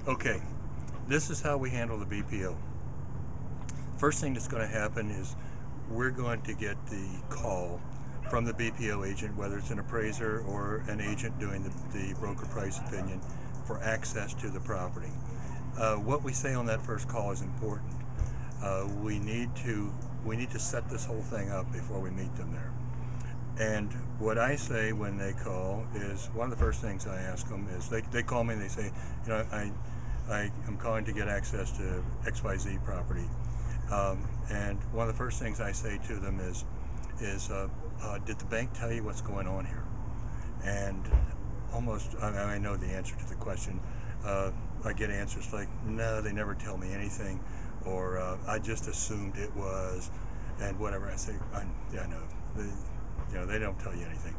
Okay, this is how we handle the BPO. First thing that's going to happen is we're going to get the call from the BPO agent, whether it's an appraiser or an agent doing the broker price opinion, for access to the property. What we say on that first call is important. We need to set this whole thing up before we meet them there. And what I say when they call is, one of the first things I ask them is, they call me and they say, I am calling to get access to XYZ property. And one of the first things I say to them is did the bank tell you what's going on here? And I know the answer to the question. I get answers like, no, they never tell me anything, or I just assumed it was, and whatever. I say, yeah, no, they don't tell you anything.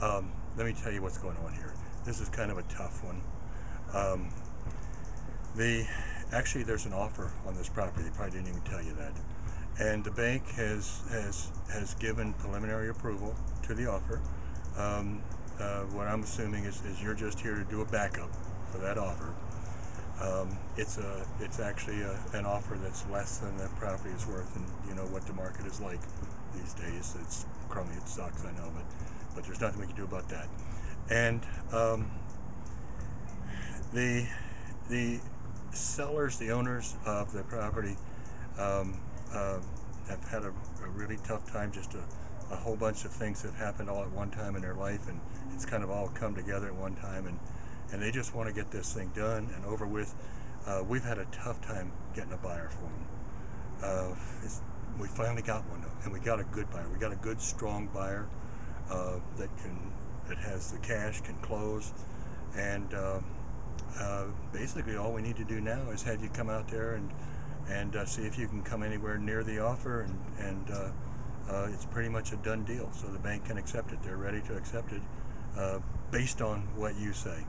Let me tell you what's going on here. This is kind of a tough one. Um, Actually, there's an offer on this property. They probably didn't even tell you that. And the bank has given preliminary approval to the offer. What I'm assuming is you're just here to do a backup for that offer. It's actually an offer that's less than the property is worth, and you know what the market is like these days. It's crummy. It sucks, I know, but there's nothing we can do about that. And the the sellers, the owners of the property, um, have had a really tough time. Just a whole bunch of things have happened all at one time in their life, and it's kind of all come together at one time, and they just want to get this thing done and over with. We've had a tough time getting a buyer for them. We finally got one, and we got a good buyer. We got a good, strong buyer that has the cash, can close, and basically all we need to do now is have you come out there and see if you can come anywhere near the offer, and it's pretty much a done deal. So the bank can accept it. They're ready to accept it based on what you say.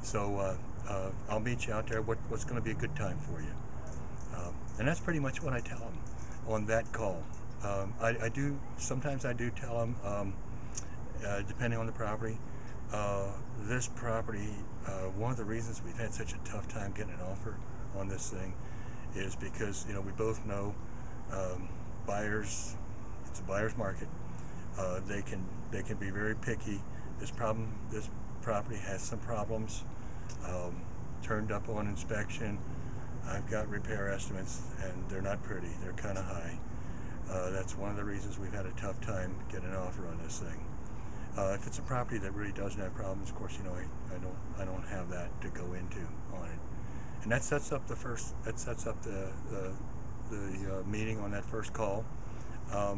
So I'll meet you out there. What's going to be a good time for you? And that's pretty much what I tell them on that call. I do sometimes I do tell them, depending on the property. This property, one of the reasons we've had such a tough time getting an offer on this thing is because we both know, buyers. It's a buyer's market. They can be very picky. This property has some problems. Turned up on inspection. I've got repair estimates, and they're not pretty. They're kind of high. That's one of the reasons we've had a tough time getting an offer on this thing. If it's a property that really doesn't have problems, of course, I don't have that to go into on it, and that sets up the meeting on that first call. I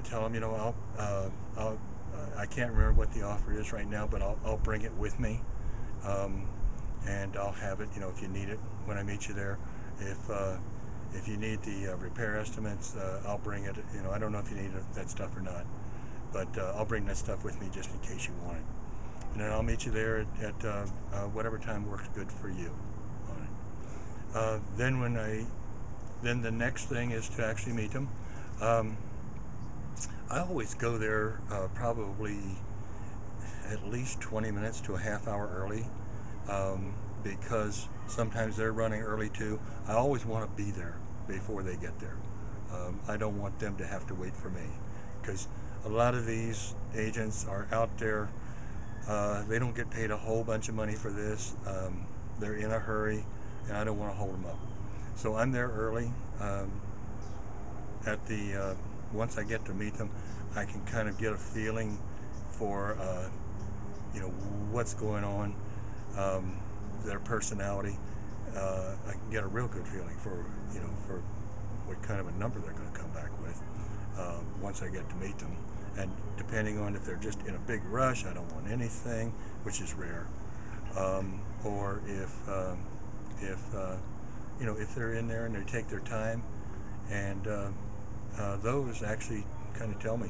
tell them, I can't remember what the offer is right now, but I'll bring it with me, and I'll have it. If you need it when I meet you there. If you need the repair estimates, I'll bring it. I don't know if you need that stuff or not, but I'll bring that stuff with me just in case you want it. And then I'll meet you there at whatever time works good for you on it. Then the next thing is to actually meet them. I always go there probably at least 20 minutes to a half hour early, because sometimes they're running early too. I always want to be there before they get there. I don't want them to have to wait for me, because a lot of these agents are out there. They don't get paid a whole bunch of money for this. They're in a hurry, and I don't want to hold them up. So I'm there early. Once I get to meet them, I can kind of get a feeling for what's going on, their personality. I can get a real good feeling for what kind of a number they're going to come back with once I get to meet them. And depending on if they're just in a big rush, I don't want anything, which is rare, or if they're in there and they take their time, and those actually kind of tell me,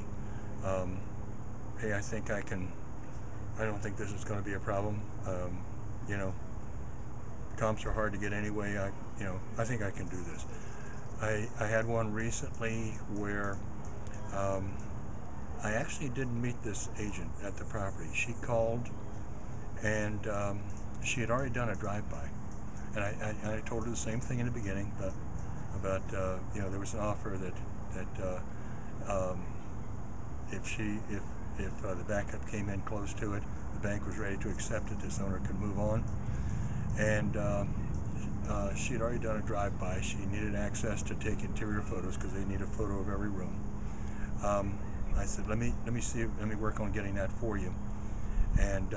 hey, I don't think this is going to be a problem. Comps are hard to get anyway. I think I can do this. I had one recently where I actually didn't meet this agent at the property. She called, and she had already done a drive-by, and I told her the same thing in the beginning, but about there was an offer that if the backup came in close to it, the bank was ready to accept it. This owner could move on, and she had already done a drive-by. She needed access to take interior photos because they need a photo of every room. I said, let me work on getting that for you and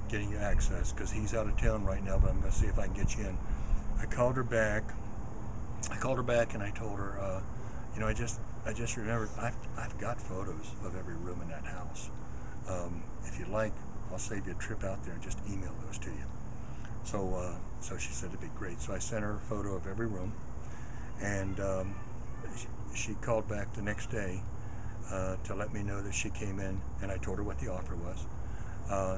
getting you access, because he's out of town right now, but I'm going to see if I can get you in. I called her back and I told her, I just remembered I've got photos of every room in that house. If you'd like, I'll save you a trip out there and just email those to you. So she said it'd be great. So I sent her a photo of every room, and she called back the next day to let me know that she came in, and I told her what the offer was.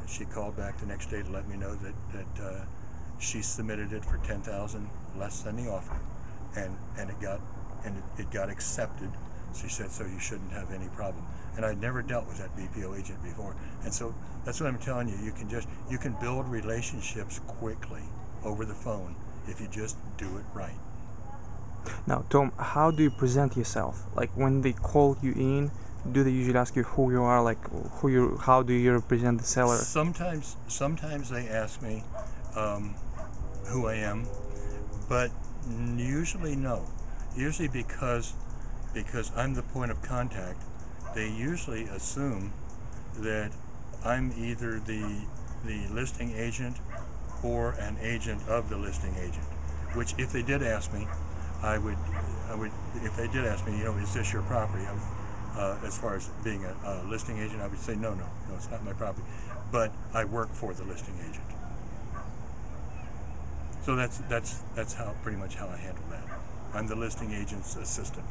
She called back the next day to let me know that she submitted it for $10,000 less than the offer, and it got accepted. She said, so you shouldn't have any problem. And I'd never dealt with that BPO agent before, and so that's what I'm telling you. You can build relationships quickly over the phone if you just do it right. Now, Tom, how do you present yourself? Like when they call you in, do they usually ask you who you are, like how do you represent the seller? Sometimes they ask me who I am, but usually no. Usually because I'm the point of contact, they usually assume that I'm either the listing agent or an agent of the listing agent. Which, if they did ask me, I would. If they did ask me, is this your property? As far as being a listing agent, I would say no, it's not my property. But I work for the listing agent. So that's pretty much how I handle that. I'm the listing agent's assistant.